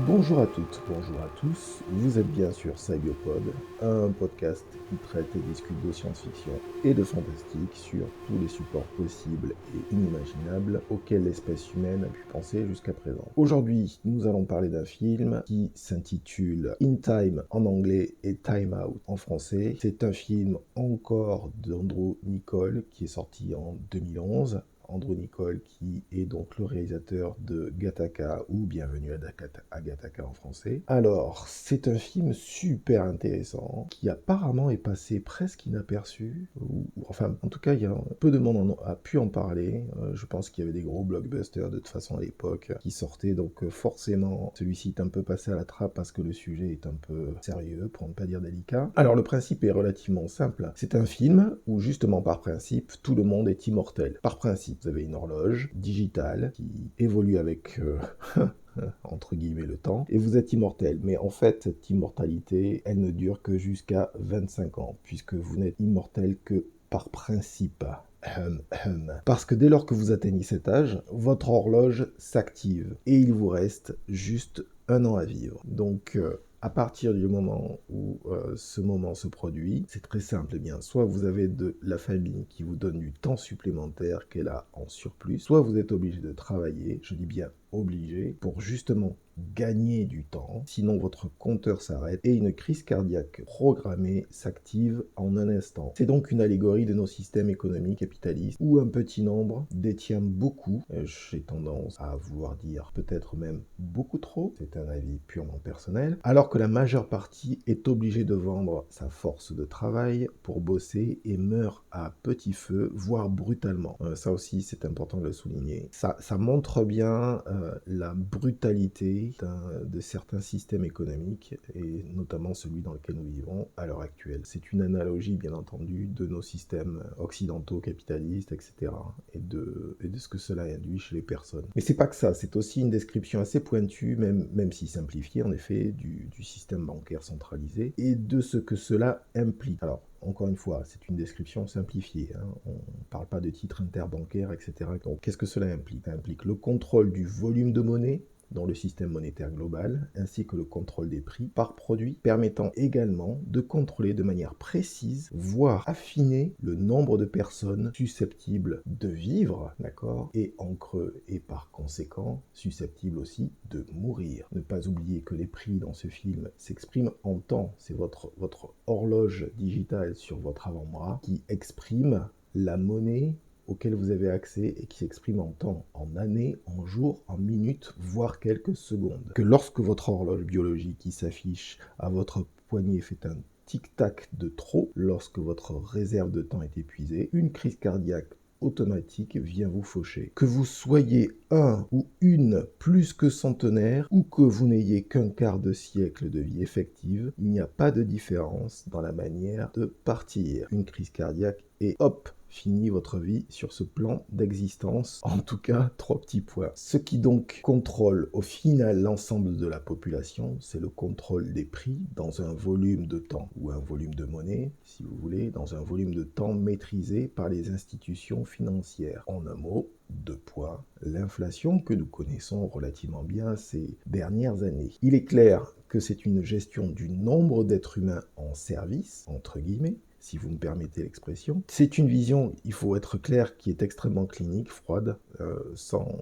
Bonjour à toutes, bonjour à tous, vous êtes bien sur Cybiopod, un podcast qui traite et discute de science-fiction et de fantastique sur tous les supports possibles et inimaginables auxquels l'espèce humaine a pu penser jusqu'à présent. Aujourd'hui, nous allons parler d'un film qui s'intitule In Time en anglais et Time Out en français. C'est un film encore d'Andrew Niccol qui est sorti en 2011. Andrew Niccol, qui est donc le réalisateur de Gattaca ou Bienvenue à Gattaca en français. Alors, c'est un film super intéressant qui apparemment est passé presque inaperçu, enfin, en tout cas, il y a peu de monde a pu en parler. Je pense qu'il y avait des gros blockbusters de toute façon à l'époque qui sortaient, donc forcément, celui-ci est un peu passé à la trappe parce que le sujet est un peu sérieux, pour ne pas dire délicat. Alors, le principe est relativement simple. C'est un film où, justement, par principe, tout le monde est immortel. Par principe. Vous avez une horloge digitale qui évolue avec, entre guillemets, le temps, et vous êtes immortel. Mais en fait, cette immortalité, elle ne dure que jusqu'à 25 ans, puisque vous n'êtes immortel que par principe. Parce que dès lors que vous atteignez cet âge, votre horloge s'active, et il vous reste juste un an à vivre. Donc, à partir du moment où ce moment se produit, c'est très simple. Eh bien, soit vous avez de la famille qui vous donne du temps supplémentaire qu'elle a en surplus, soit vous êtes obligé de travailler, je dis bien obligé, pour justement gagner du temps, sinon votre compteur s'arrête et une crise cardiaque programmée s'active en un instant. C'est donc une allégorie de nos systèmes économiques capitalistes où un petit nombre détient beaucoup, j'ai tendance à vouloir dire peut-être même beaucoup trop, c'est un avis purement personnel, alors que la majeure partie est obligée de vendre sa force de travail pour bosser et meurt à petit feu, voire brutalement. Ça aussi c'est important de le souligner. Ça montre bien la brutalité de certains systèmes économiques, et notamment celui dans lequel nous vivons à l'heure actuelle. C'est une analogie, bien entendu, de nos systèmes occidentaux, capitalistes, etc., et de ce que cela induit chez les personnes. Mais c'est pas que ça, c'est aussi une description assez pointue, même si simplifiée, en effet, du système bancaire centralisé, et de ce que cela implique. Alors, encore une fois, c'est une description simplifiée, hein. On ne parle pas de titres interbancaires, etc. Donc, qu'est-ce que cela implique? Ça implique le contrôle du volume de monnaie dans le système monétaire global, ainsi que le contrôle des prix par produit, permettant également de contrôler de manière précise, voire affiner, le nombre de personnes susceptibles de vivre, d'accord, et en creux, et par conséquent, susceptibles aussi de mourir. Ne pas oublier que les prix dans ce film s'expriment en temps, c'est votre horloge digitale sur votre avant-bras qui exprime la monnaie auquel vous avez accès et qui s'exprime en temps, en années, en jours, en minutes, voire quelques secondes. Que lorsque votre horloge biologique qui s'affiche à votre poignet fait un tic-tac de trop, lorsque votre réserve de temps est épuisée, une crise cardiaque automatique vient vous faucher. Que vous soyez un ou une plus que centenaire, ou que vous n'ayez qu'un quart de siècle de vie effective, il n'y a pas de différence dans la manière de partir. Une crise cardiaque et hop, fini votre vie sur ce plan d'existence, en tout cas 3 petits points. Ce qui donc contrôle au final l'ensemble de la population, c'est le contrôle des prix dans un volume de temps, ou un volume de monnaie, si vous voulez, dans un volume de temps maîtrisé par les institutions financières. En un mot, 2 points, l'inflation que nous connaissons relativement bien ces dernières années. Il est clair que c'est une gestion du nombre d'êtres humains en service, entre guillemets, si vous me permettez l'expression. C'est une vision, il faut être clair, qui est extrêmement clinique, froide, sans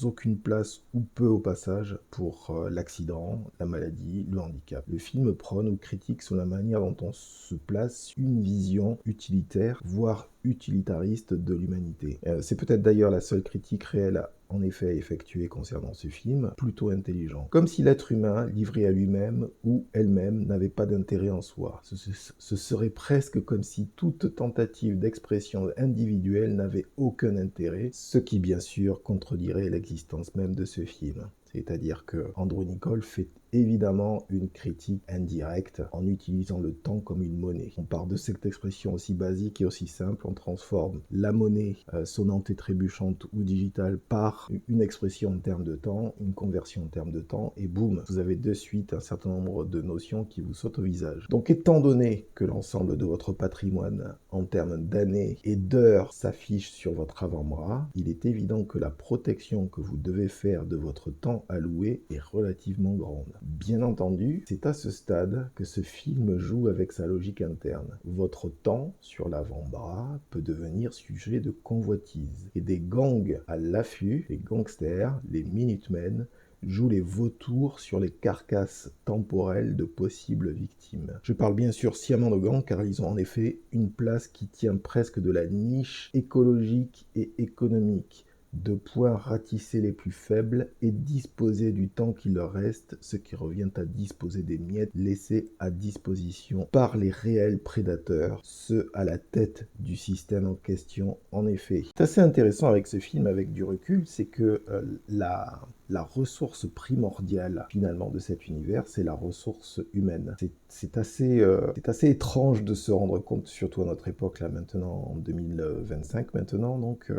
aucune place ou peu au passage pour l'accident, la maladie, le handicap. Le film prône ou critique sur la manière dont on se place une vision utilitaire, voire utilitariste de l'humanité. C'est peut-être d'ailleurs la seule critique réelle en effet effectuée concernant ce film, plutôt intelligent. Comme si l'être humain, livré à lui-même ou elle-même, n'avait pas d'intérêt en soi. Ce serait presque comme si toute tentative d'expression individuelle n'avait aucun intérêt, ce qui bien sûr contredirait l'existence même de ce film. C'est-à-dire que Andrew Niccol fait évidemment une critique indirecte en utilisant le temps comme une monnaie. On part de cette expression aussi basique et aussi simple, on transforme la monnaie sonnante et trébuchante ou digitale par une expression en termes de temps, une conversion en termes de temps, et boum, vous avez de suite un certain nombre de notions qui vous sautent au visage. Donc étant donné que l'ensemble de votre patrimoine en termes d'années et d'heures s'affiche sur votre avant-bras, il est évident que la protection que vous devez faire de votre temps temps alloué est relativement grande. Bien entendu, c'est à ce stade que ce film joue avec sa logique interne. Votre temps sur l'avant-bras peut devenir sujet de convoitise. Et des gangs à l'affût, les gangsters, les Minutemen, jouent les vautours sur les carcasses temporelles de possibles victimes. Je parle bien sûr sciemment de gangs car ils ont en effet une place qui tient presque de la niche écologique et économique, de pouvoir ratisser les plus faibles et disposer du temps qui leur reste, ce qui revient à disposer des miettes laissées à disposition par les réels prédateurs, ceux à la tête du système en question en effet. C'est assez intéressant avec ce film, avec du recul, c'est que la ressource primordiale finalement de cet univers, c'est la ressource humaine. C'est assez étrange de se rendre compte, surtout à notre époque là maintenant, en 2025 maintenant, donc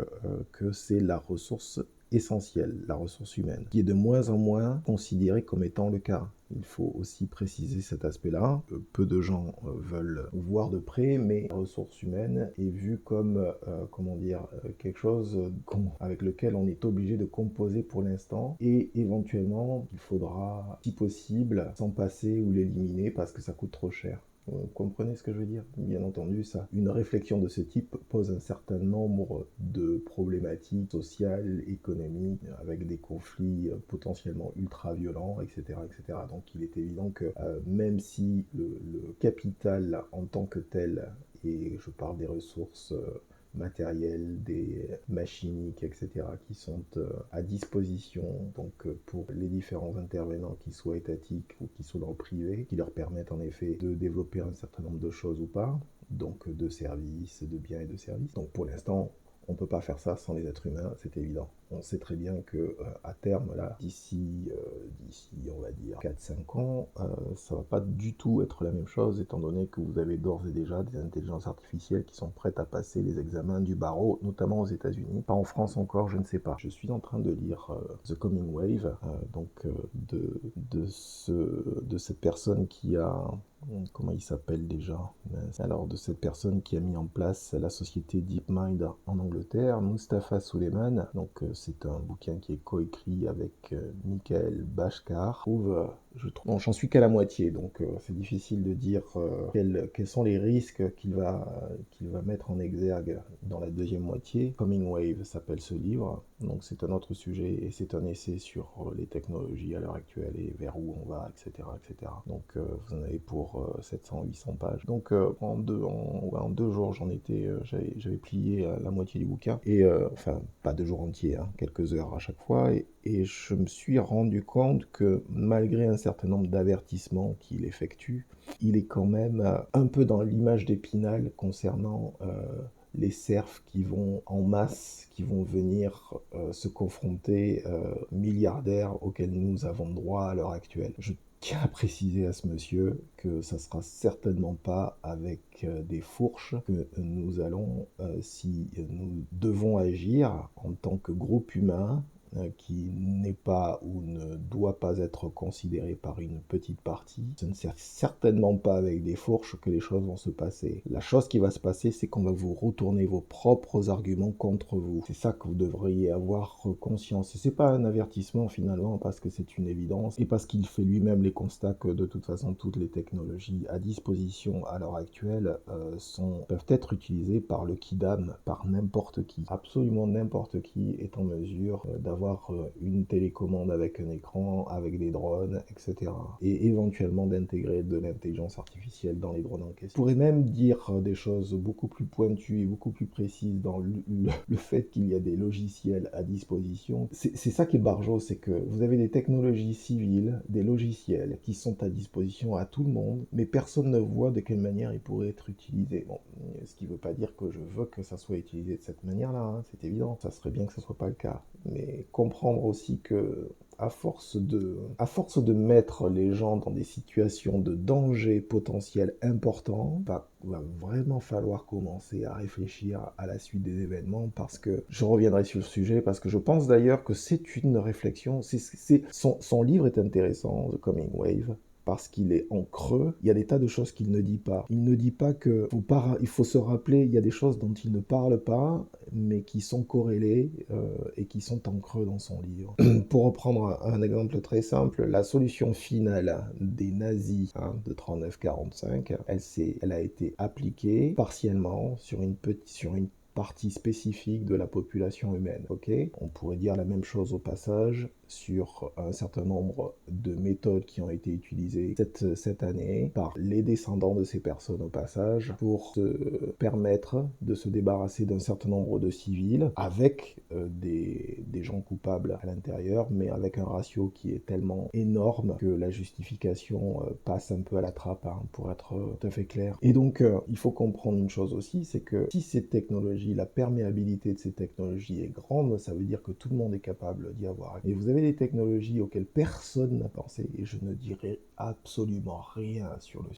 que c'est la ressource essentielle, la ressource humaine, qui est de moins en moins considérée comme étant le cas. Il faut aussi préciser cet aspect-là. Peu de gens veulent voir de près, mais la ressource humaine est vue comme, quelque chose avec lequel on est obligé de composer pour l'instant. Et éventuellement, il faudra, si possible, s'en passer ou l'éliminer parce que ça coûte trop cher. Vous comprenez ce que je veux dire? Bien entendu, ça. Une réflexion de ce type pose un certain nombre de problématiques sociales, économiques, avec des conflits potentiellement ultra-violents, etc., etc. Donc il est évident que même si le capital en tant que tel, et je parle des ressources matériels, des machiniques, etc., qui sont à disposition donc pour les différents intervenants, qu'ils soient étatiques ou qui soient dans le privé, qui leur permettent en effet de développer un certain nombre de choses ou pas, donc de services, de biens et de services. Donc pour l'instant, on ne peut pas faire ça sans les êtres humains, c'est évident. On sait très bien que à terme, là, d'ici on va dire 4-5 ans, ça va pas du tout être la même chose, étant donné que vous avez d'ores et déjà des intelligences artificielles qui sont prêtes à passer les examens du barreau, notamment aux États-Unis. Pas en France encore, je ne sais pas. Je suis en train de lire The Coming Wave, de cette personne qui a... Comment il s'appelle déjà? Alors, de cette personne qui a mis en place la société DeepMind en Angleterre, Mustafa Suleyman. Donc, c'est un bouquin qui est coécrit avec Michael Bashkar. Bon, j'en suis qu'à la moitié, donc c'est difficile de dire quels sont les risques qu'il va mettre en exergue dans la deuxième moitié. Coming Wave s'appelle ce livre, donc c'est un autre sujet et c'est un essai sur les technologies à l'heure actuelle et vers où on va, etc. etc. Donc vous en avez pour 700-800 pages. Donc en deux jours, j'avais plié la moitié du bouquin, et enfin pas 2 jours entiers, hein, quelques heures à chaque fois, et je me suis rendu compte que malgré un certain nombre d'avertissements qu'il effectue, il est quand même un peu dans l'image d'Épinal concernant les serfs qui vont en masse, qui vont venir se confronter milliardaires auxquels nous avons droit à l'heure actuelle. Je tiens à préciser à ce monsieur que ça sera certainement pas avec des fourches que nous allons, si nous devons agir en tant que groupe humain, qui n'est pas ou ne doit pas être considéré par une petite partie. Ce ne sert certainement pas avec des fourches que les choses vont se passer. La chose qui va se passer, c'est qu'on va vous retourner vos propres arguments contre vous. C'est ça que vous devriez avoir conscience. Et c'est pas un avertissement finalement, parce que c'est une évidence, et parce qu'il fait lui-même les constats que de toute façon toutes les technologies à disposition à l'heure actuelle peuvent être utilisées par le kidam, par n'importe qui. Absolument n'importe qui est en mesure d'avoir une télécommande avec un écran, avec des drones, etc. Et éventuellement d'intégrer de l'intelligence artificielle dans les drones en question. Je pourrais même dire des choses beaucoup plus pointues et beaucoup plus précises dans le fait qu'il y a des logiciels à disposition. C'est ça qui est barjot, c'est que vous avez des technologies civiles, des logiciels qui sont à disposition à tout le monde, mais personne ne voit de quelle manière ils pourraient être utilisés. Bon, ce qui ne veut pas dire que je veux que ça soit utilisé de cette manière-là, hein, c'est évident. Ça serait bien que ce soit pas le cas. Mais comprendre aussi que à force de mettre les gens dans des situations de danger potentiel important, va vraiment falloir commencer à réfléchir à la suite des événements, parce que je reviendrai sur le sujet, parce que je pense d'ailleurs que c'est une réflexion, son livre est intéressant, The Coming Wave, parce qu'il est en creux, il y a des tas de choses qu'il ne dit pas. Il ne dit pas que il faut se rappeler, il y a des choses dont il ne parle pas, mais qui sont corrélées et qui sont en creux dans son livre. Pour reprendre un exemple très simple, la solution finale des nazis de 39-45, elle a été appliquée partiellement sur une partie spécifique de la population humaine. Ok, on pourrait dire la même chose au passage sur un certain nombre de méthodes qui ont été utilisées cette année par les descendants de ces personnes au passage pour se permettre de se débarrasser d'un certain nombre de civils avec des gens coupables à l'intérieur, mais avec un ratio qui est tellement énorme que la justification passe un peu à la trappe, pour être tout à fait clair. Et donc, il faut comprendre une chose aussi, c'est que si ces technologies, la perméabilité de ces technologies est grande, ça veut dire que tout le monde est capable d'y avoir. Et vous avez des technologies auxquelles personne n'a pensé, et je ne dirai absolument rien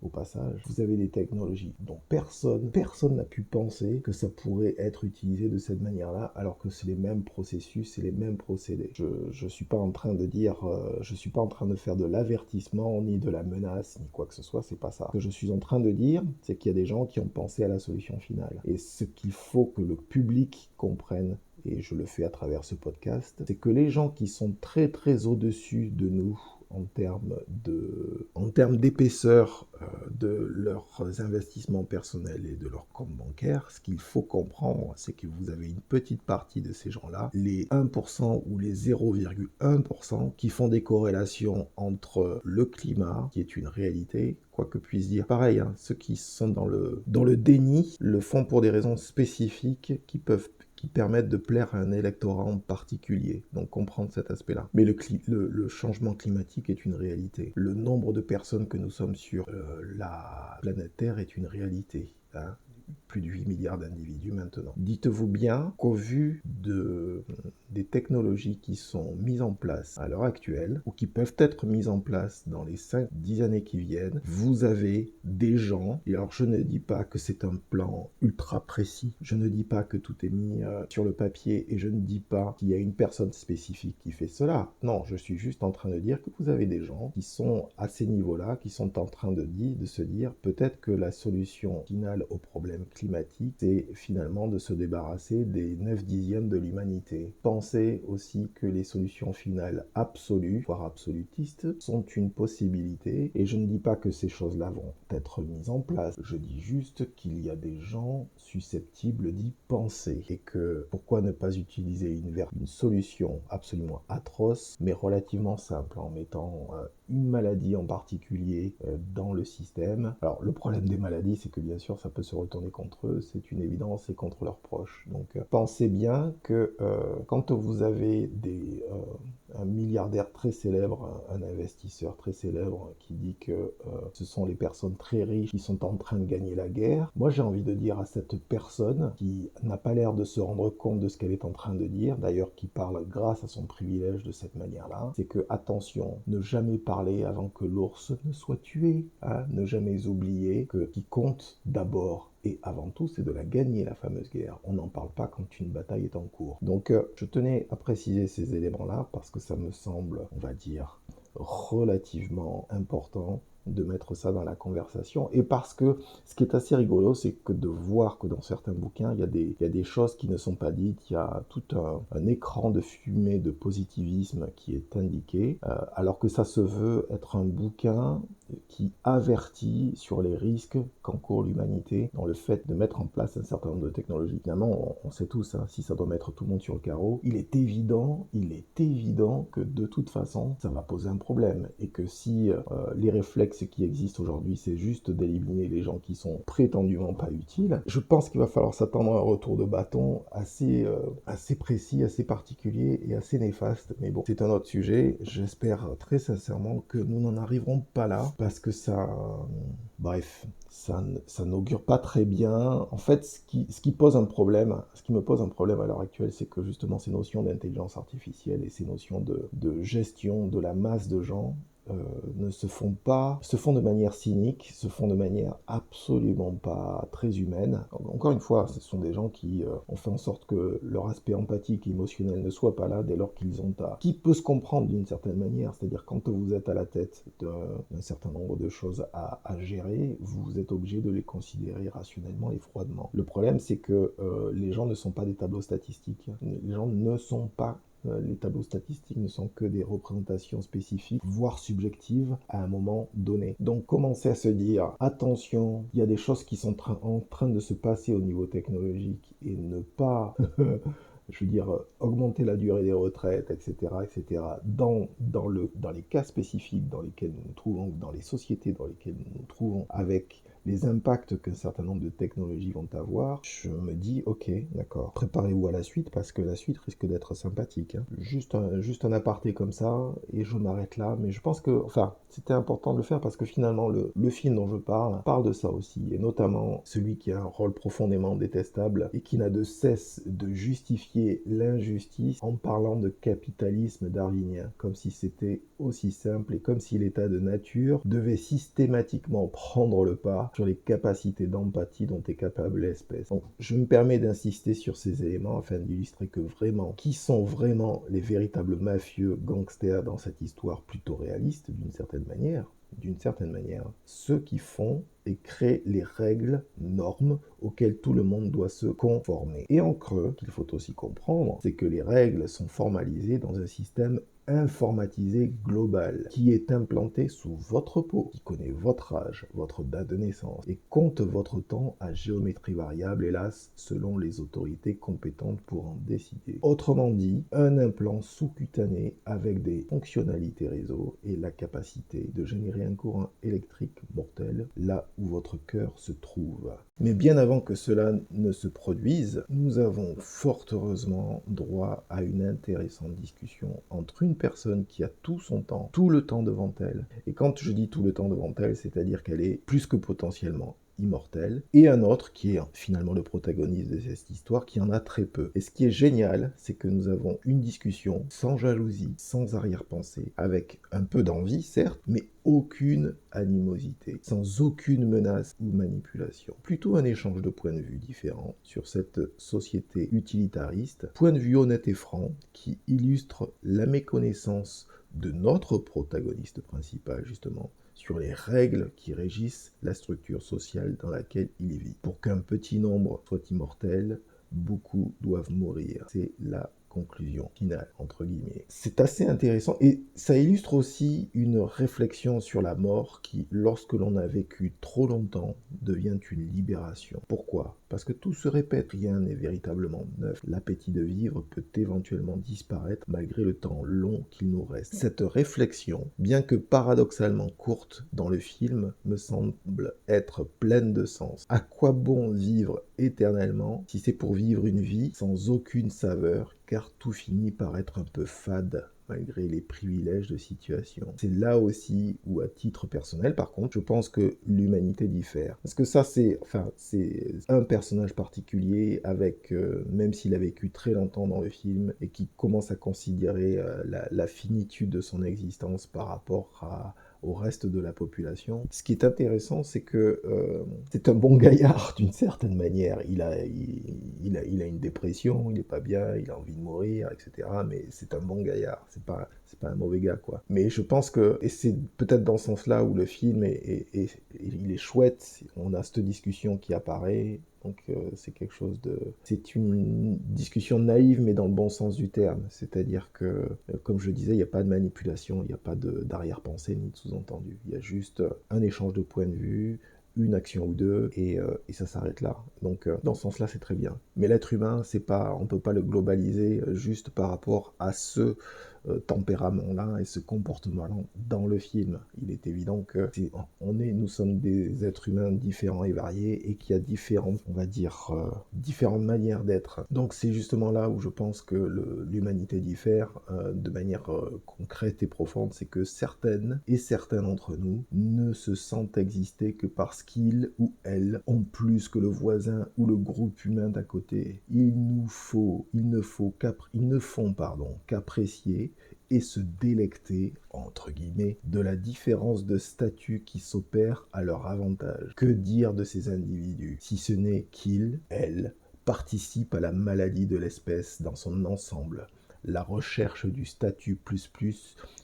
au passage. Vous avez des technologies dont personne n'a pu penser que ça pourrait être utilisé de cette manière-là, alors que c'est les mêmes processus, c'est les mêmes procédés. Je suis pas en train de dire, je suis pas en train de faire de l'avertissement, ni de la menace, ni quoi que ce soit, c'est pas ça. Ce que je suis en train de dire, c'est qu'il y a des gens qui ont pensé à la solution finale. Et ce qu'il faut que le public comprenne, et je le fais à travers ce podcast, c'est que les gens qui sont très très au-dessus de nous en termes d'épaisseur de leurs investissements personnels et de leur compte bancaire, ce qu'il faut comprendre, c'est que vous avez une petite partie de ces gens-là, les 1% ou les 0,1% qui font des corrélations entre le climat, qui est une réalité, quoi que puisse dire. Pareil, ceux qui sont dans le déni le font pour des raisons spécifiques qui permettent de plaire à un électorat en particulier. Donc comprendre cet aspect-là. Mais le changement climatique est une réalité. Le nombre de personnes que nous sommes sur la planète Terre est une réalité. Plus de 8 milliards d'individus maintenant. Dites-vous bien qu'au vu des technologies qui sont mises en place à l'heure actuelle, ou qui peuvent être mises en place dans les 5-10 années qui viennent, vous avez des gens, et alors je ne dis pas que c'est un plan ultra précis, je ne dis pas que tout est mis sur le papier, et je ne dis pas qu'il y a une personne spécifique qui fait cela. Non, je suis juste en train de dire que vous avez des gens qui sont à ces niveaux-là, qui sont en train de se dire peut-être que la solution finale au problème climatique, c'est finalement de se débarrasser des 9/10 de l'humanité. Pensez aussi que les solutions finales absolues, voire absolutistes, sont une possibilité, et je ne dis pas que ces choses-là vont être mises en place, je dis juste qu'il y a des gens susceptibles d'y penser, et que pourquoi ne pas utiliser une solution absolument atroce, mais relativement simple, en mettant une maladie en particulier dans le système. Alors le problème des maladies, c'est que bien sûr ça peut se retourner contre eux, c'est une évidence, et contre leurs proches. Donc pensez bien que quand vous avez un milliardaire très célèbre, un investisseur très célèbre qui dit que ce sont les personnes très riches qui sont en train de gagner la guerre, moi j'ai envie de dire à cette personne qui n'a pas l'air de se rendre compte de ce qu'elle est en train de dire, d'ailleurs qui parle grâce à son privilège de cette manière-là, c'est que attention, ne jamais parler avant que l'ours ne soit tué, ne jamais oublier que ce qui compte d'abord et avant tout, c'est de la gagner, la fameuse guerre. On n'en parle pas quand une bataille est en cours. Donc, je tenais à préciser ces éléments-là parce que ça me semble, on va dire, relativement important de mettre ça dans la conversation, et parce que ce qui est assez rigolo, c'est que de voir que dans certains bouquins, il y a des choses qui ne sont pas dites, il y a tout un écran de fumée de positivisme qui est indiqué, alors que ça se veut être un bouquin qui avertit sur les risques qu'encourt l'humanité dans le fait de mettre en place un certain nombre de technologies. Finalement, on sait tous, si ça doit mettre tout le monde sur le carreau, il est évident que de toute façon, ça va poser un problème, et que si les réflexes qui existent aujourd'hui, c'est juste d'éliminer les gens qui sont prétendument pas utiles, je pense qu'il va falloir s'attendre à un retour de bâton assez précis, assez particulier et assez néfaste. Mais bon, c'est un autre sujet. J'espère très sincèrement que nous n'en arriverons pas là, parce que bref, ça n'augure pas très bien. En fait, ce qui me pose un problème à l'heure actuelle, c'est que justement ces notions d'intelligence artificielle et ces notions de gestion de la masse de gens se font de manière cynique, se font de manière absolument pas très humaine. Encore une fois, ce sont des gens qui ont fait en sorte que leur aspect empathique et émotionnel ne soit pas là dès lors qu'ils ont qui peut se comprendre d'une certaine manière, c'est-à-dire quand vous êtes à la tête d'un certain nombre de choses à gérer, vous êtes obligé de les considérer rationnellement et froidement. Le problème, c'est que les gens ne sont pas des tableaux statistiques. Les gens ne sont pas les tableaux statistiques ne sont que des représentations spécifiques, voire subjectives, à un moment donné. Donc commencer à se dire, attention, il y a des choses qui sont en train de se passer au niveau technologique et ne pas, je veux dire, augmenter la durée des retraites, etc., dans les cas spécifiques dans lesquels nous nous trouvons, dans les sociétés dans lesquelles nous nous trouvons, avec les impacts qu'un certain nombre de technologies vont avoir, je me dis, ok, d'accord, préparez-vous à la suite, parce que la suite risque d'être sympathique. Hein. Juste un aparté comme ça, et je m'arrête là, mais je pense que, enfin, c'était important de le faire, parce que finalement, le film dont je parle de ça aussi, et notamment celui qui a un rôle profondément détestable, et qui n'a de cesse de justifier l'injustice en parlant de capitalisme darwinien, comme si c'était aussi simple, et comme si l'état de nature devait systématiquement prendre le pas sur les capacités d'empathie dont est capable l'espèce. Donc, je me permets d'insister sur ces éléments afin d'illustrer que vraiment, qui sont vraiment les véritables mafieux gangsters dans cette histoire plutôt réaliste, d'une certaine manière, ceux qui font et créent les règles, normes auxquelles tout le monde doit se conformer. Et en creux, qu'il faut aussi comprendre, c'est que les règles sont formalisées dans un système informatisé global qui est implanté sous votre peau, qui connaît votre âge, votre date de naissance et compte votre temps à géométrie variable, hélas, selon les autorités compétentes pour en décider. Autrement dit, un implant sous-cutané avec des fonctionnalités réseau et la capacité de générer un courant électrique mortel là où votre cœur se trouve. Mais bien avant que cela ne se produise, nous avons fort heureusement droit à une intéressante discussion entre une personne qui a tout son temps, tout le temps devant elle. Et quand je dis tout le temps devant elle, c'est-à-dire qu'elle est plus que potentiellement immortelle, et un autre qui est finalement le protagoniste de cette histoire, qui en a très peu. Et ce qui est génial, c'est que nous avons une discussion sans jalousie, sans arrière-pensée, avec un peu d'envie, certes, mais aucune animosité, sans aucune menace ou manipulation. Plutôt un échange de points de vue différents sur cette société utilitariste, point de vue honnête et franc, qui illustre la méconnaissance de notre protagoniste principal, justement, sur les règles qui régissent la structure sociale dans laquelle il vit. Pour qu'un petit nombre soit immortel, beaucoup doivent mourir. C'est la conclusion finale, entre guillemets. C'est assez intéressant et ça illustre aussi une réflexion sur la mort qui, lorsque l'on a vécu trop longtemps, devient une libération. Pourquoi ? Parce que tout se répète, rien n'est véritablement neuf. L'appétit de vivre peut éventuellement disparaître malgré le temps long qu'il nous reste. Cette réflexion, bien que paradoxalement courte dans le film, me semble être pleine de sens. À quoi bon vivre éternellement si c'est pour vivre une vie sans aucune saveur, car tout finit par être un peu fade malgré les privilèges de situation. C'est là aussi où, à titre personnel, par contre, je pense que l'humanité diffère. Parce que ça, c'est un personnage particulier avec, même s'il a vécu très longtemps dans le film, et qui commence à considérer la finitude de son existence par rapport au reste de la population. Ce qui est intéressant, c'est que c'est un bon gaillard d'une certaine manière. Il a une dépression, il n'est pas bien, il a envie de mourir, etc. Mais c'est un bon gaillard, c'est pas un mauvais gars, quoi. Mais je pense que, et c'est peut-être dans ce sens-là où le film il est chouette, on a cette discussion qui apparaît. Donc c'est quelque chose de... C'est une discussion naïve, mais dans le bon sens du terme. C'est-à-dire que, comme je disais, il n'y a pas de manipulation, il n'y a pas d'arrière-pensée ni de sous-entendu. Il y a juste un échange de points de vue, une action ou deux, et ça s'arrête là. Donc dans ce sens-là, c'est très bien. Mais l'être humain, on ne peut pas le globaliser juste par rapport à ce tempérament-là et ce comportement-là dans le film. Il est évident que nous sommes des êtres humains différents et variés et qu'il y a différentes manières d'être. Donc c'est justement là où je pense que l'humanité diffère de manière concrète et profonde, c'est que certaines et certains d'entre nous ne se sentent exister que parce qu'ils ou elles ont plus que le voisin ou le groupe humain d'à côté. Ils ne font qu'apprécier et se délecter, entre guillemets, de la différence de statut qui s'opère à leur avantage. Que dire de ces individus, si ce n'est qu'ils, elles, participent à la maladie de l'espèce dans son ensemble, la recherche du statut plus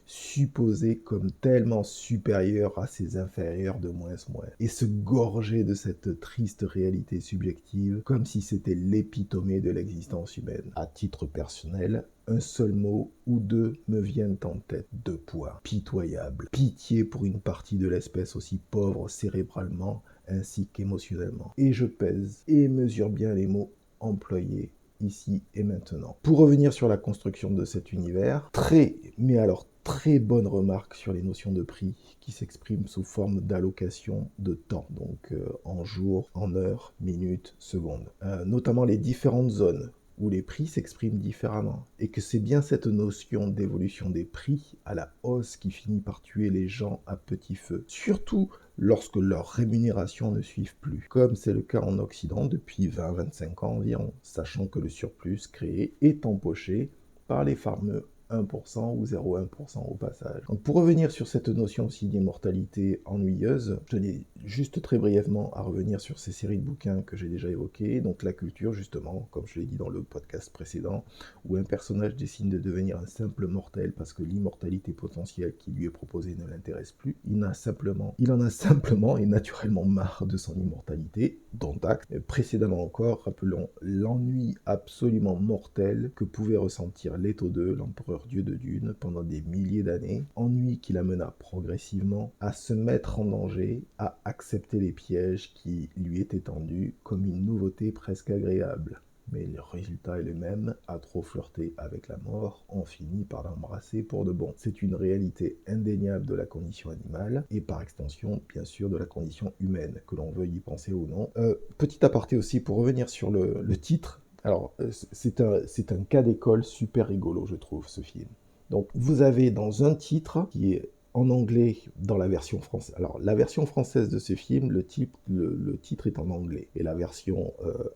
supposé comme tellement supérieur à ses inférieurs de moins, et se gorger de cette triste réalité subjective comme si c'était l'épitomée de l'existence humaine. À titre personnel, un seul mot ou deux me viennent en tête, deux points. Pitoyable. Pitié pour une partie de l'espèce aussi pauvre cérébralement ainsi qu'émotionnellement. Et je pèse et mesure bien les mots employés ici et maintenant. Pour revenir sur la construction de cet univers, très bonne remarque sur les notions de prix qui s'expriment sous forme d'allocation de temps, donc en jours, en heures, minutes, secondes. Notamment les différentes zones où les prix s'expriment différemment, et que c'est bien cette notion d'évolution des prix à la hausse qui finit par tuer les gens à petit feu, surtout lorsque leurs rémunérations ne suivent plus, comme c'est le cas en Occident depuis 20-25 ans environ, sachant que le surplus créé est empoché par les fameux 1% ou 0,1% au passage. Donc pour revenir sur cette notion aussi d'immortalité ennuyeuse, je tenais juste très brièvement à revenir sur ces séries de bouquins que j'ai déjà évoquées, donc La Culture justement, comme je l'ai dit dans le podcast précédent, où un personnage décide de devenir un simple mortel parce que l'immortalité potentielle qui lui est proposée ne l'intéresse plus. Il en a simplement et naturellement marre de son immortalité, dont acte. Précédemment encore, rappelons l'ennui absolument mortel que pouvait ressentir Leto II, l'empereur dieu de Dune, pendant des milliers d'années, ennui qui l'amena progressivement à se mettre en danger, à accepter les pièges qui lui étaient tendus comme une nouveauté presque agréable. Mais le résultat est le même, à trop flirter avec la mort, on finit par l'embrasser pour de bon. C'est une réalité indéniable de la condition animale, et par extension, bien sûr, de la condition humaine, que l'on veuille y penser ou non. Petit aparté aussi, pour revenir sur le titre. Alors, c'est un cas d'école super rigolo, je trouve, ce film. Donc, vous avez dans un titre qui est en anglais dans la version française. Alors, la version française de ce film, le titre est en anglais. Et la version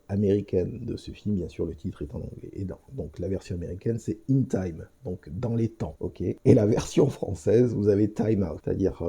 américaine de ce film, bien sûr, le titre est en anglais. Et donc, la version américaine, c'est In Time, donc dans les temps, ok. Et la version française, vous avez Time Out, c'est-à-dire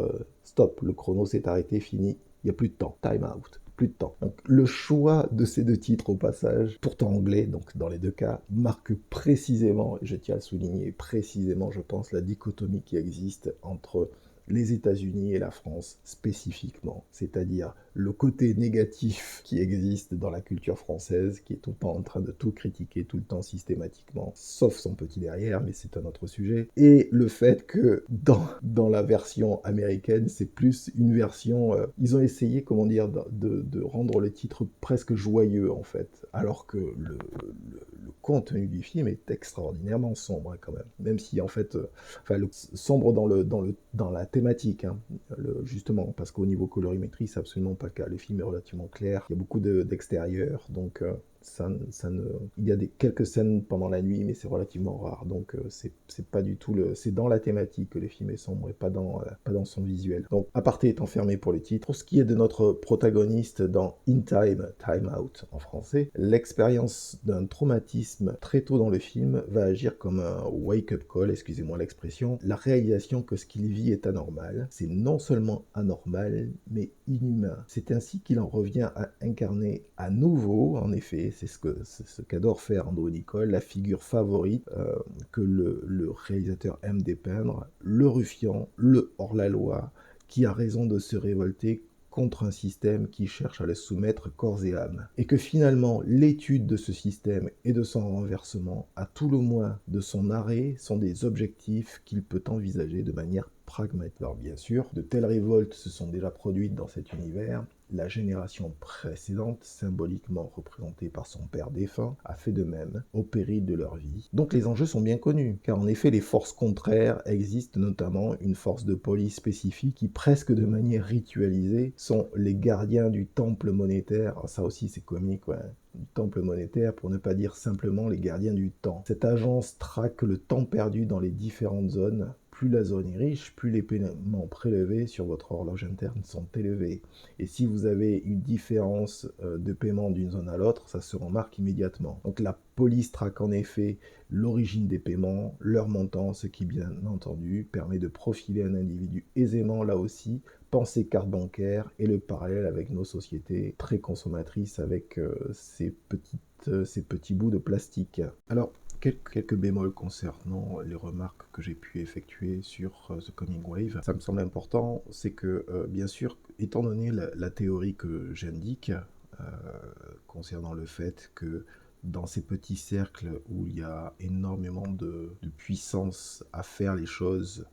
stop, le chrono s'est arrêté, fini, il n'y a plus de temps, Time Out. Plus de temps. Donc, le choix de ces deux titres au passage, pourtant anglais, donc dans les deux cas, marque précisément, et je tiens à le souligner, précisément, je pense, la dichotomie qui existe entre les États-Unis et la France spécifiquement, c'est-à-dire le côté négatif qui existe dans la culture française, qui est tout le temps en train de tout critiquer, tout le temps systématiquement, sauf son petit derrière, mais c'est un autre sujet, et le fait que dans la version américaine, c'est plus une version, ils ont essayé, comment dire, de rendre le titre presque joyeux en fait, alors que le contenu du film est extraordinairement sombre quand même si en fait, sombre dans la thématique, hein, justement, parce qu'au niveau colorimétrie, c'est absolument pas le cas. Le film est relativement clair, il y a beaucoup d'extérieur, donc il y a quelques scènes pendant la nuit, mais c'est relativement rare, donc c'est pas du tout c'est dans la thématique que le film est sombre et pas dans son visuel. Donc, aparté étant fermé pour les titres. Pour ce qui est de notre protagoniste dans In Time, Time Out en français, l'expérience d'un traumatisme très tôt dans le film va agir comme un wake-up call, excusez-moi l'expression, la réalisation que ce qu'il vit est anormal. C'est non seulement anormal, mais inhumain. C'est ainsi qu'il en revient à incarner à nouveau, en effet, c'est ce qu'adore faire Andrew Niccol, la figure favorite que le réalisateur aime dépeindre, le ruffian, le hors-la-loi, qui a raison de se révolter contre un système qui cherche à le soumettre corps et âme. Et que finalement, l'étude de ce système et de son renversement, à tout le moins de son arrêt, sont des objectifs qu'il peut envisager de manière pragmatique. Alors bien sûr, de telles révoltes se sont déjà produites dans cet univers. La génération précédente, symboliquement représentée par son père défunt, a fait de même, au péril de leur vie. Donc les enjeux sont bien connus, car en effet les forces contraires existent, notamment une force de police spécifique qui, presque de manière ritualisée, sont les gardiens du temple monétaire. Alors ça aussi c'est comique, ouais. Du temple monétaire, pour ne pas dire simplement les gardiens du temps. Cette agence traque le temps perdu dans les différentes zones, plus la zone est riche, plus les paiements prélevés sur votre horloge interne sont élevés. Et si vous avez une différence de paiement d'une zone à l'autre, ça se remarque immédiatement. Donc la police traque en effet l'origine des paiements, leur montant, ce qui bien entendu permet de profiler un individu aisément là aussi. Pensez carte bancaire et le parallèle avec nos sociétés très consommatrices avec ces petits bouts de plastique. Alors, quelques bémols concernant les remarques que j'ai pu effectuer sur The Coming Wave. Ça me semble important, c'est que, bien sûr, étant donné la théorie que j'indique, concernant le fait que dans ces petits cercles où il y a énormément de puissance à faire les choses,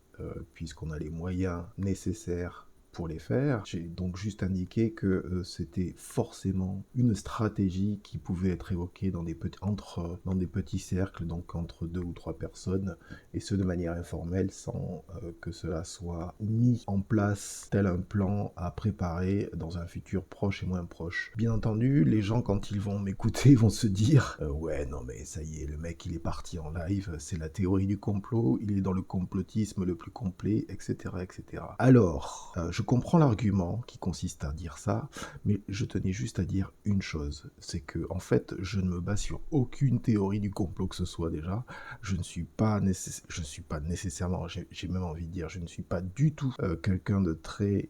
puisqu'on a les moyens nécessaires pour les faire. J'ai donc juste indiqué que c'était forcément une stratégie qui pouvait être évoquée dans des petits cercles, donc entre 2 ou 3 personnes, et ce de manière informelle, sans que cela soit mis en place tel un plan à préparer dans un futur proche et moins proche. Bien entendu, les gens, quand ils vont m'écouter, vont se dire ouais, non mais ça y est, le mec il est parti en live, c'est la théorie du complot, il est dans le complotisme le plus complet, etc. etc. Alors, je comprends l'argument qui consiste à dire ça, mais je tenais juste à dire une chose, c'est que en fait, je ne me base sur aucune théorie du complot que ce soit déjà. Je ne suis pas nécessairement, j'ai même envie de dire, je ne suis pas du tout quelqu'un de très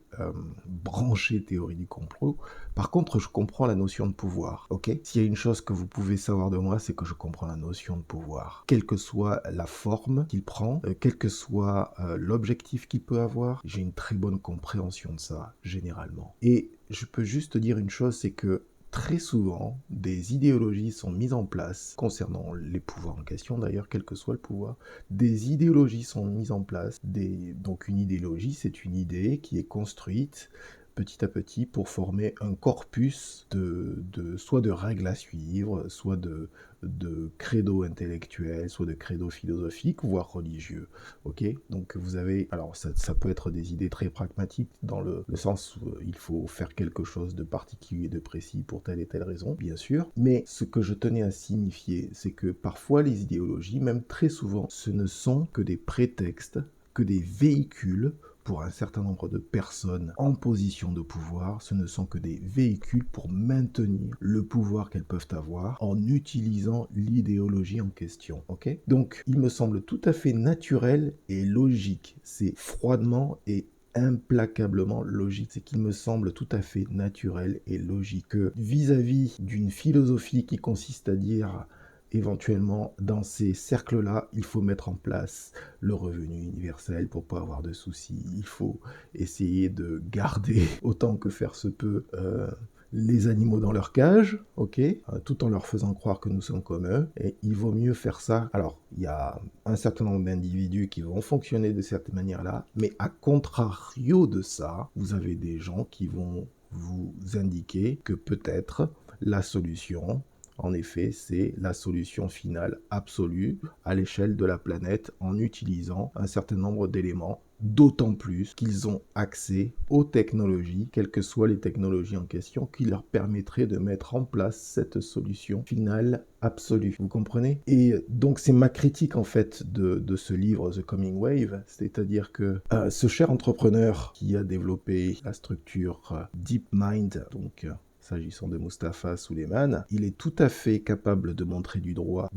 branché théorie du complot. Par contre, je comprends la notion de pouvoir, ok ? S'il y a une chose que vous pouvez savoir de moi, c'est que je comprends la notion de pouvoir. Quelle que soit la forme qu'il prend, quel que soit l'objectif qu'il peut avoir, j'ai une très bonne compréhension de ça, généralement. Et je peux juste dire une chose, c'est que très souvent, des idéologies sont mises en place, concernant les pouvoirs en question d'ailleurs, quel que soit le pouvoir, des idéologies sont mises en place. Donc une idéologie, c'est une idée qui est construite petit à petit pour former un corpus soit de règles à suivre, soit de credo intellectuel, soit de credo philosophique, voire religieux. Ok ? Donc vous avez, alors ça peut être des idées très pragmatiques dans le sens où il faut faire quelque chose de particulier, de précis pour telle et telle raison, bien sûr. Mais ce que je tenais à signifier, c'est que parfois les idéologies, même très souvent, ce ne sont que des prétextes, que des véhicules pour un certain nombre de personnes en position de pouvoir, ce ne sont que des véhicules pour maintenir le pouvoir qu'elles peuvent avoir en utilisant l'idéologie en question. Ok ? Donc, il me semble tout à fait naturel et logique. C'est froidement et implacablement logique. C'est qu'il me semble tout à fait naturel et logique que vis-à-vis d'une philosophie qui consiste à dire éventuellement, dans ces cercles-là, il faut mettre en place le revenu universel pour pas avoir de soucis. Il faut essayer de garder, autant que faire se peut, les animaux dans leur cage, ok, tout en leur faisant croire que nous sommes comme eux. Et il vaut mieux faire ça. Alors, il y a un certain nombre d'individus qui vont fonctionner de cette manière-là, mais à contrario de ça, vous avez des gens qui vont vous indiquer que peut-être la solution, en effet, c'est la solution finale absolue à l'échelle de la planète en utilisant un certain nombre d'éléments, d'autant plus qu'ils ont accès aux technologies, quelles que soient les technologies en question, qui leur permettraient de mettre en place cette solution finale absolue. Vous comprenez ? Et donc c'est ma critique en fait de ce livre The Coming Wave, c'est-à-dire que ce cher entrepreneur qui a développé la structure DeepMind, donc s'agissant de Mustapha Suleyman, il est tout à fait capable de montrer du doigt,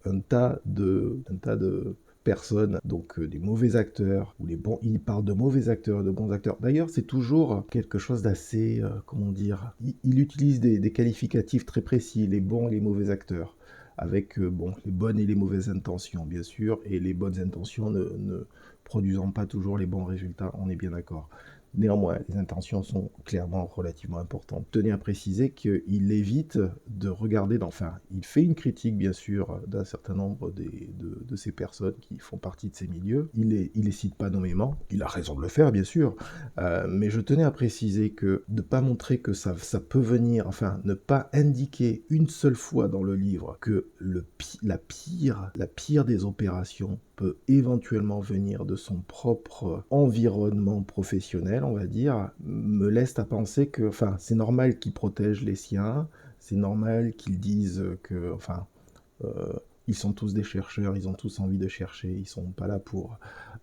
un tas de personnes, donc des mauvais acteurs, ou les bons, il parle de mauvais acteurs, de bons acteurs. D'ailleurs, c'est toujours quelque chose d'assez, il utilise des qualificatifs très précis, les bons et les mauvais acteurs, avec les bonnes et les mauvaises intentions, bien sûr, et les bonnes intentions ne produisant pas toujours les bons résultats, on est bien d'accord. Néanmoins, les intentions sont clairement relativement importantes. Tenez à préciser qu'il évite de regarder, il fait une critique bien sûr d'un certain nombre de ces personnes qui font partie de ces milieux. Il les cite pas nommément, il a raison de le faire bien sûr, mais je tenais à préciser que de ne pas montrer que ça peut venir, ne pas indiquer une seule fois dans le livre que la pire des opérations peut éventuellement venir de son propre environnement professionnel, on va dire, me laisse à penser que, c'est normal qu'il protège les siens, c'est normal qu'il dise que, Ils sont tous des chercheurs, ils ont tous envie de chercher, ils sont pas là pour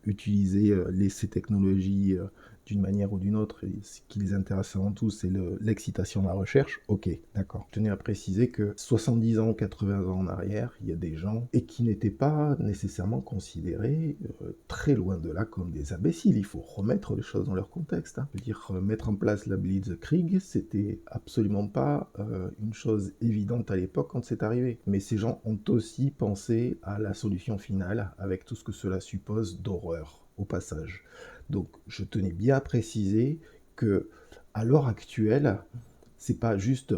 utiliser ces technologies d'une manière ou d'une autre. Et ce qui les intéresse avant tout, c'est l'excitation de la recherche. Ok, d'accord. Je tenais à préciser que 70 ans, 80 ans en arrière, il y a des gens et qui n'étaient pas nécessairement considérés très loin de là comme des imbéciles. Il faut remettre les choses dans leur contexte. Je veux dire, mettre en place la Blitzkrieg, c'était absolument pas une chose évidente à l'époque quand c'est arrivé. Mais ces gens ont aussi pensé à la solution finale avec tout ce que cela suppose d'horreur au passage. Donc je tenais bien à préciser que à l'heure actuelle, c'est pas juste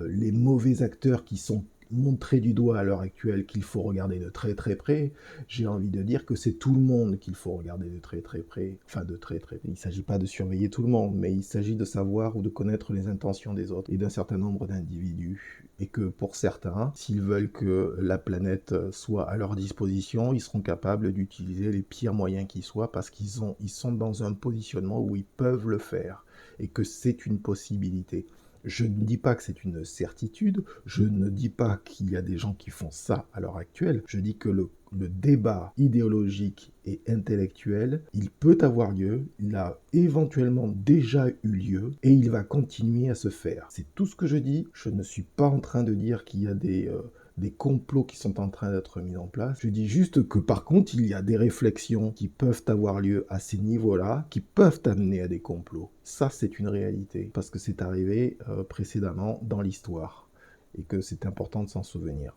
les mauvais acteurs qui sont montrés du doigt à l'heure actuelle qu'il faut regarder de très très près. J'ai envie de dire que c'est tout le monde qu'il faut regarder de très très près. Enfin de très très près. Il ne s'agit pas de surveiller tout le monde, mais il s'agit de savoir ou de connaître les intentions des autres et d'un certain nombre d'individus. Et que pour certains, s'ils veulent que la planète soit à leur disposition, ils seront capables d'utiliser les pires moyens qui soient parce qu'ils sont dans un positionnement où ils peuvent le faire et que c'est une possibilité. Je ne dis pas que c'est une certitude, je ne dis pas qu'il y a des gens qui font ça à l'heure actuelle, je dis que le débat idéologique et intellectuel, il peut avoir lieu, il a éventuellement déjà eu lieu et il va continuer à se faire. C'est tout ce que je dis, je ne suis pas en train de dire qu'il y a des complots qui sont en train d'être mis en place. Je dis juste que par contre, il y a des réflexions qui peuvent avoir lieu à ces niveaux-là, qui peuvent amener à des complots. Ça, c'est une réalité, parce que c'est arrivé précédemment dans l'histoire, et que c'est important de s'en souvenir.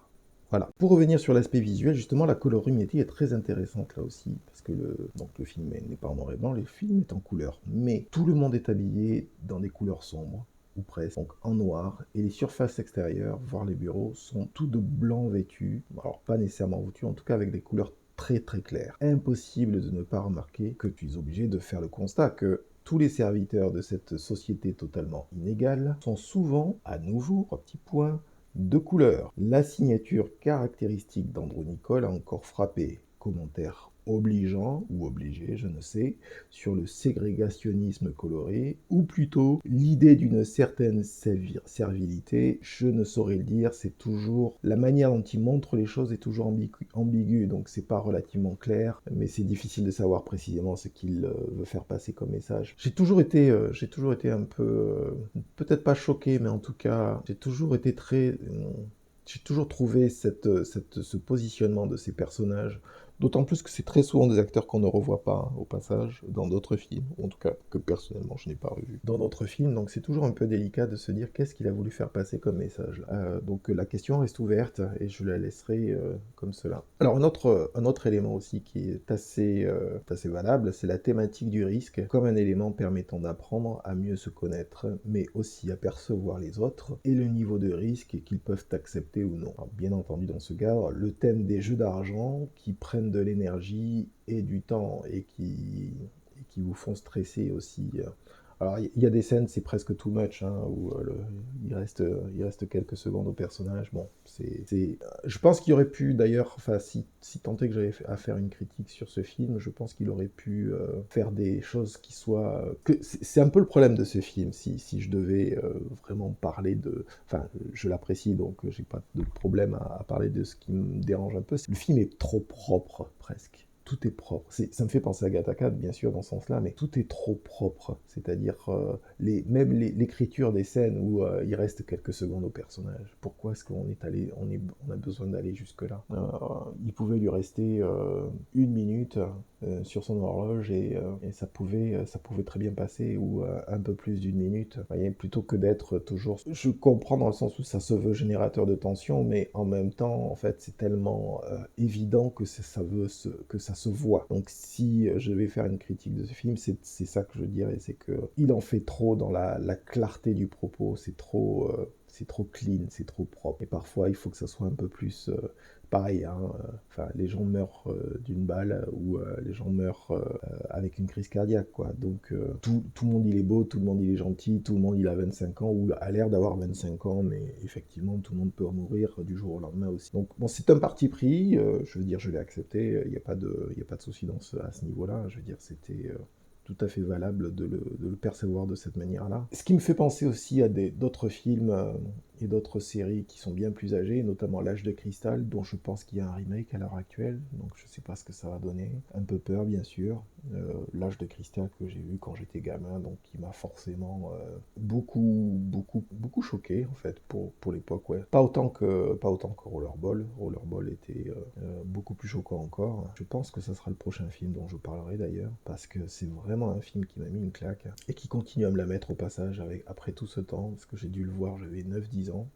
Voilà. Pour revenir sur l'aspect visuel, justement, la colorimétrie est très intéressante là aussi, parce que le film n'est pas en noir et blanc, le film est en couleur. Mais tout le monde est habillé dans des couleurs sombres, ou presque, donc en noir, et les surfaces extérieures, voire les bureaux, sont tout de blanc vêtus, alors pas nécessairement vêtus, en tout cas avec des couleurs très très claires. Impossible de ne pas remarquer que tu es obligé de faire le constat que tous les serviteurs de cette société totalement inégale sont souvent, à nouveau, 3 petits points, de couleur. La signature caractéristique d'Andronicole a encore frappé. Commentaire obligeant ou obligé, je ne sais, sur le ségrégationnisme coloré, ou plutôt l'idée d'une certaine servilité, je ne saurais le dire, c'est toujours la manière dont il montre les choses est toujours ambiguë, donc c'est pas relativement clair, mais c'est difficile de savoir précisément ce qu'il veut faire passer comme message. J'ai toujours été un peu, peut-être pas choqué, mais en tout cas, j'ai toujours trouvé ce positionnement de ces personnages. D'autant plus que c'est très souvent des acteurs qu'on ne revoit pas, au passage, dans d'autres films, ou en tout cas que personnellement je n'ai pas revu dans d'autres films, donc c'est toujours un peu délicat de se dire qu'est-ce qu'il a voulu faire passer comme message. Donc la question reste ouverte et je la laisserai comme cela. Alors un autre élément aussi qui est assez valable, c'est la thématique du risque, comme un élément permettant d'apprendre à mieux se connaître, mais aussi à percevoir les autres et le niveau de risque qu'ils peuvent accepter ou non. Alors, bien entendu dans ce cadre, le thème des jeux d'argent qui prennent de l'énergie et du temps et qui vous font stresser aussi. Alors il y a des scènes, c'est presque too much, hein, où il reste quelques secondes au personnage. Bon, je pense qu'il aurait pu d'ailleurs, enfin si tant est que j'avais à faire une critique sur ce film, je pense qu'il aurait pu faire des choses qui soient... c'est un peu le problème de ce film, si je devais vraiment parler de... Enfin, je l'apprécie, donc j'ai pas de problème à parler de ce qui me dérange un peu. Le film est trop propre, presque. Tout est propre. Ça me fait penser à Gattaca, bien sûr, dans ce sens-là, mais tout est trop propre. C'est-à-dire, même l'écriture des scènes où il reste quelques secondes au personnage. Pourquoi est-ce qu'on on a besoin d'aller jusque-là? Il pouvait lui rester 1 minute sur son horloge et ça pouvait très bien passer, ou un peu plus d'1 minute. Vous voyez, plutôt que d'être toujours... Je comprends dans le sens où ça se veut générateur de tension, mais en même temps, en fait, c'est tellement évident que ça se voit. Donc si je vais faire une critique de ce film, c'est ça que je dirais, c'est qu'il en fait trop dans la clarté du propos, c'est trop clean, c'est trop propre. Et parfois, il faut que ça soit un peu plus... pareil, hein, les gens meurent d'une balle ou les gens meurent avec une crise cardiaque, quoi. Donc tout le monde il est beau, tout le monde il est gentil, tout le monde il a 25 ans ou a l'air d'avoir 25 ans, mais effectivement tout le monde peut mourir du jour au lendemain aussi. Donc bon, c'est un parti pris, je veux dire, je l'ai accepté, il n'y a pas de souci à ce niveau-là, je veux dire, c'était... tout à fait valable de le percevoir de cette manière-là. Ce qui me fait penser aussi à d'autres films et d'autres séries qui sont bien plus âgées, notamment L'Âge de Cristal, dont je pense qu'il y a un remake à l'heure actuelle, donc je ne sais pas ce que ça va donner. Un peu peur, bien sûr. L'Âge de Cristal que j'ai vu quand j'étais gamin, donc qui m'a forcément beaucoup choqué, en fait, pour l'époque, ouais. Pas autant que Rollerball. Rollerball était beaucoup plus choquant encore. Je pense que ça sera le prochain film dont je parlerai d'ailleurs, parce que c'est vraiment un film qui m'a mis une claque, et qui continue à me la mettre au passage après tout ce temps, parce que j'ai dû le voir, j'avais 9-10 ans,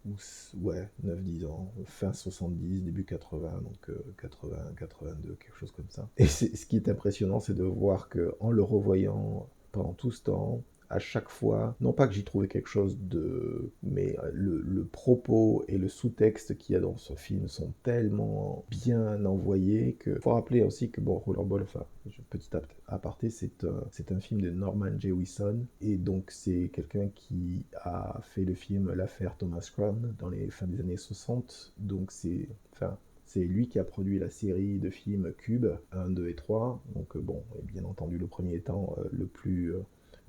ouais, 9-10 ans, fin 70, début 80, donc 80, 82, quelque chose comme ça. Et ce qui est impressionnant, c'est de voir qu'en le revoyant pendant tout ce temps, à chaque fois, non pas que j'y trouvais quelque chose mais le propos et le sous-texte qu'il y a dans ce film sont tellement bien envoyés que... Faut rappeler aussi que, bon, Rollerball, enfin, petit aparté, c'est un film de Norman Jewison, et donc c'est quelqu'un qui a fait le film L'affaire Thomas Crown dans les fins des années 60, donc c'est lui qui a produit la série de films Cube, 1, 2 et 3, donc bon, et bien entendu le premier étant le plus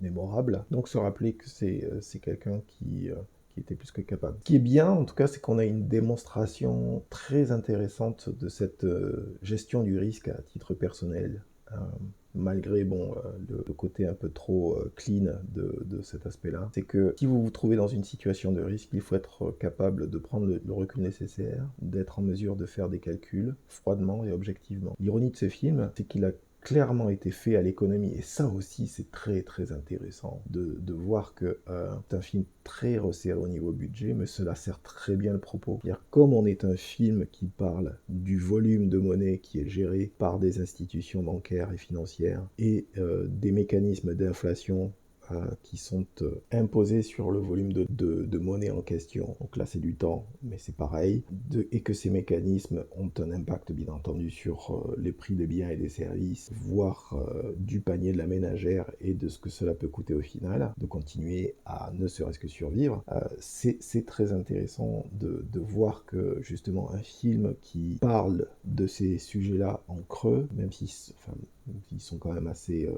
mémorable. Donc se rappeler que c'est quelqu'un qui était plus que capable. Ce qui est bien, en tout cas, c'est qu'on a une démonstration très intéressante de cette gestion du risque à titre personnel, malgré le côté un peu trop clean de cet aspect-là. C'est que si vous vous trouvez dans une situation de risque, il faut être capable de prendre le recul nécessaire, d'être en mesure de faire des calculs froidement et objectivement. L'ironie de ce film, c'est qu'il a clairement été fait à l'économie, et ça aussi c'est très très intéressant de voir que c'est un film très resserré au niveau budget, mais cela sert très bien le propos. C'est-à-dire, comme on est un film qui parle du volume de monnaie qui est géré par des institutions bancaires et financières, et des mécanismes d'inflation qui sont imposés sur le volume de monnaie en question. Donc là, c'est du temps, mais c'est pareil. Et que ces mécanismes ont un impact, bien entendu, sur les prix des biens et des services, voire du panier de la ménagère et de ce que cela peut coûter au final, de continuer à ne serait-ce que survivre. C'est très intéressant de voir que, justement, un film qui parle de ces sujets-là en creux, même si... Enfin, ils sont quand même assez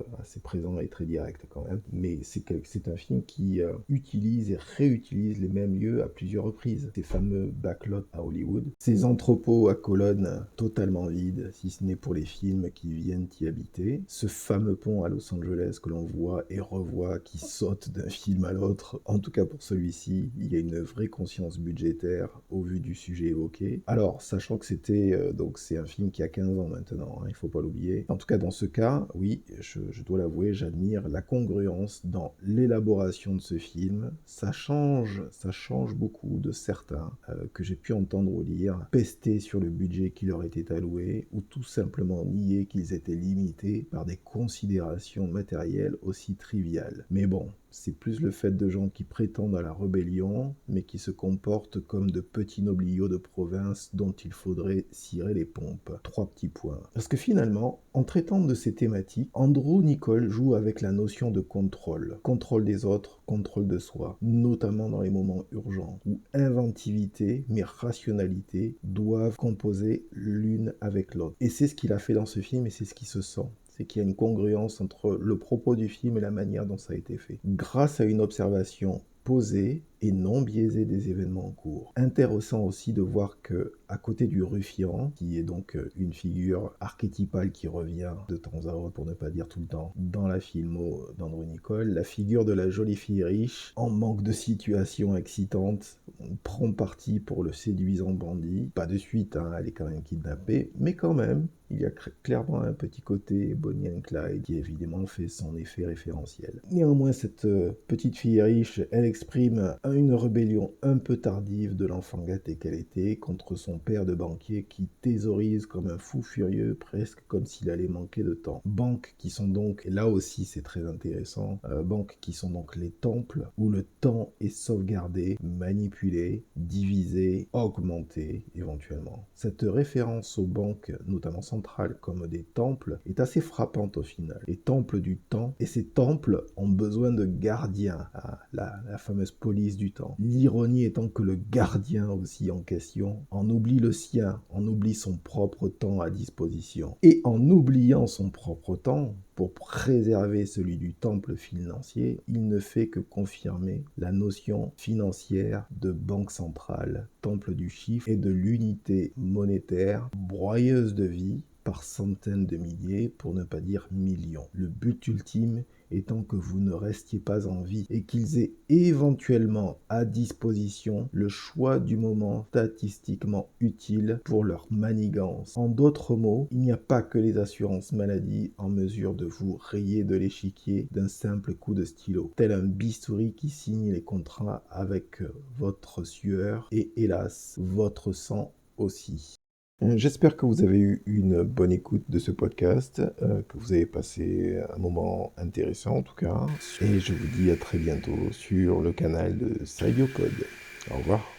présents et très directs quand même, mais c'est un film qui utilise et réutilise les mêmes lieux à plusieurs reprises. Ces fameux backlots à Hollywood, ces entrepôts à colonnes totalement vides, si ce n'est pour les films qui viennent y habiter, ce fameux pont à Los Angeles que l'on voit et revoit, qui saute d'un film à l'autre. En tout cas pour celui-ci, il y a une vraie conscience budgétaire au vu du sujet évoqué. Alors, sachant que c'est un film qui a 15 ans maintenant, hein, il ne faut pas l'oublier. En tout cas, dans ce cas, oui, je dois l'avouer, j'admire la congruence dans l'élaboration de ce film. Ça change beaucoup de certains que j'ai pu entendre ou lire pester sur le budget qui leur était alloué, ou tout simplement nier qu'ils étaient limités par des considérations matérielles aussi triviales. Mais bon, c'est plus le fait de gens qui prétendent à la rébellion, mais qui se comportent comme de petits nobliaux de province dont il faudrait cirer les pompes. 3 petits points. Parce que finalement, en traitant de ces thématiques, Andrew Niccol joue avec la notion de contrôle. Contrôle des autres, contrôle de soi, notamment dans les moments urgents, où inventivité, mais rationalité doivent composer l'une avec l'autre. Et c'est ce qu'il a fait dans ce film, et c'est ce qui se sent. C'est qu'il y a une congruence entre le propos du film et la manière dont ça a été fait. Grâce à une observation posée et non biaisée des événements en cours. Intéressant aussi de voir que, à côté du ruffian, qui est donc une figure archétypale qui revient de temps à autre, pour ne pas dire tout le temps, dans la filmo d'Andrew Niccol, la figure de la jolie fille riche, en manque de situation excitante, prend parti pour le séduisant bandit. Pas de suite, hein, elle est quand même kidnappée, mais quand même, il y a clairement un petit côté Bonnie and Clyde qui évidemment fait son effet référentiel. Néanmoins, cette petite fille riche, elle exprime une rébellion un peu tardive de l'enfant gâté qu'elle était contre son père de banquier qui thésaurise comme un fou furieux, presque comme s'il allait manquer de temps. Banques qui sont donc, et là aussi c'est très intéressant, banques qui sont donc les temples où le temps est sauvegardé, manipulé, divisé, augmenté éventuellement. Cette référence aux banques, notamment centrales comme des temples, est assez frappante au final. Les temples du temps, et ces temples ont besoin de gardiens. La fameuse police du temps. L'ironie étant que le gardien aussi en question en oublie le sien, en oublie son propre temps à disposition. Et en oubliant son propre temps, pour préserver celui du temple financier, il ne fait que confirmer la notion financière de banque centrale, temple du chiffre et de l'unité monétaire, broyeuse de vie par centaines de milliers, pour ne pas dire millions. Le but ultime étant que vous ne restiez pas en vie et qu'ils aient éventuellement à disposition le choix du moment statistiquement utile pour leur manigance. En d'autres mots, il n'y a pas que les assurances maladie en mesure de vous rayer de l'échiquier d'un simple coup de stylo, tel un bistouri qui signe les contrats avec votre sueur et hélas, votre sang aussi. J'espère que vous avez eu une bonne écoute de ce podcast, que vous avez passé un moment intéressant en tout cas. Et je vous dis à très bientôt sur le canal de Cybiocode. Au revoir.